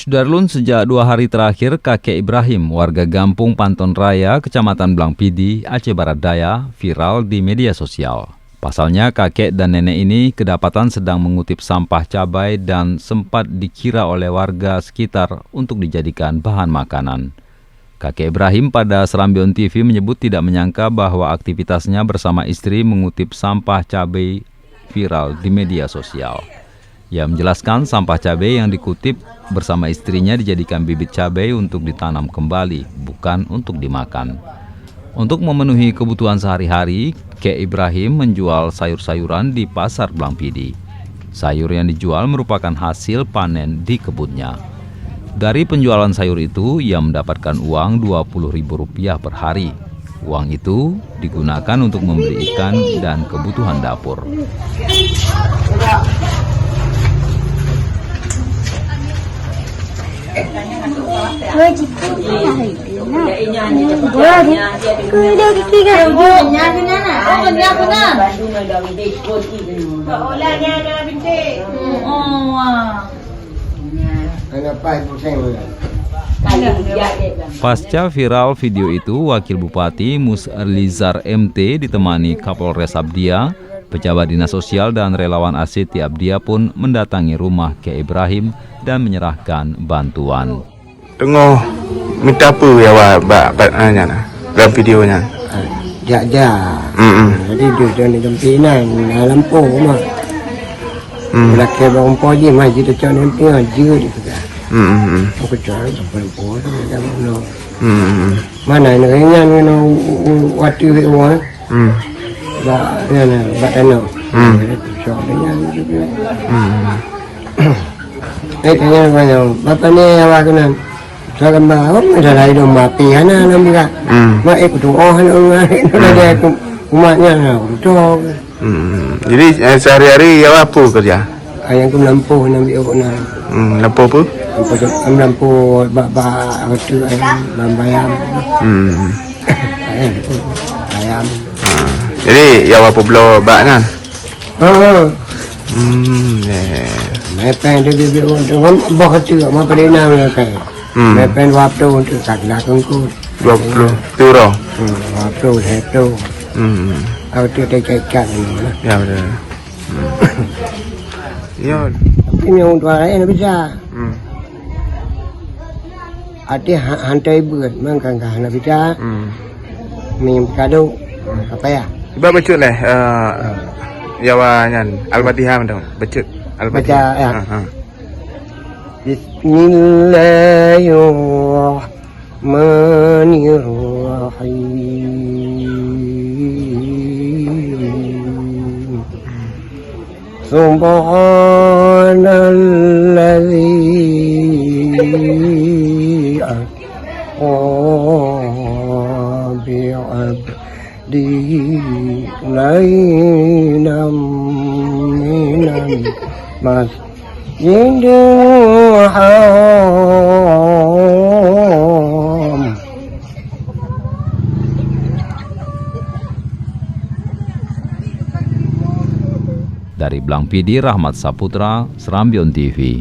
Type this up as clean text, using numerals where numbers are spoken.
Sudarlun, sejak 2 hari terakhir, kakek Ibrahim, warga Gampung Panton Raya, Kecamatan Blangpidi, Aceh Barat Daya, viral di media sosial. Pasalnya, kakek dan nenek ini kedapatan sedang mengutip sampah cabai dan sempat dikira oleh warga sekitar untuk dijadikan bahan makanan. Kakek Ibrahim pada Serambion TV menyebut tidak menyangka bahwa aktivitasnya bersama istri mengutip sampah cabai viral di media sosial. Ia menjelaskan sampah cabai yang dikutip bersama istrinya dijadikan bibit cabai untuk ditanam kembali, bukan untuk dimakan. Untuk memenuhi kebutuhan sehari-hari, Kek Ibrahim menjual sayur-sayuran di Pasar Blangpidi. Sayur yang dijual merupakan hasil panen di kebunnya. Dari penjualan sayur itu, ia mendapatkan uang Rp20.000 per hari. Uang itu digunakan untuk membeli ikan dan kebutuhan dapur. Pasca viral video itu, Wakil Bupati Mus'alizar MT ditemani Kapolres Abdia, pejabat dinas sosial dan relawan Asiti Abdia pun mendatangi rumah Kek Ibrahim dan menyerahkan bantuan. Tengok minta apa ya buatnya dalam videonya? Jaja. Jadi dia ni tempinan dalam po mah. Laki bang po je mah jadi macam ni aja dia kata. Aku cari sampai po tu dalam no. Mana ni ringan ni waktu itu ah. Ba ano. So ringan juga. Tanya banyak. Bapa ni awak kenal. Saya mahu ada lain mati, hana nampak. Mak ikut orang orang ada umatnya lah. Jadi sehari-hari ya apa kerja? Ayang aku lampu nampak aku nak. Lampu apa? Lampu bak waktu ayam bayam. Ayam. Jadi ya apa belah bak kan? Mepen dia orang bawa tu, mak pada nama kan. Mepen waktu untuk kakak aku. 20 turun. Waktu itu. Aku tu tercekat ni. Ya betul. Ya. Ini untuk orang yang bisa. Ada hantai buat, mangkang kan bisa. Minum kado. Apa ya? Cuba baca lah. Ya wanyan Al-Fatihah macam baca Al-Fatihah. Baca ya. Bismillahirrahmanirrahim. Subhanalladzi asra bi'abdihi lailam minal masjidil haram. Dari Blangpidi, Rahmat Saputra, Serambion TV.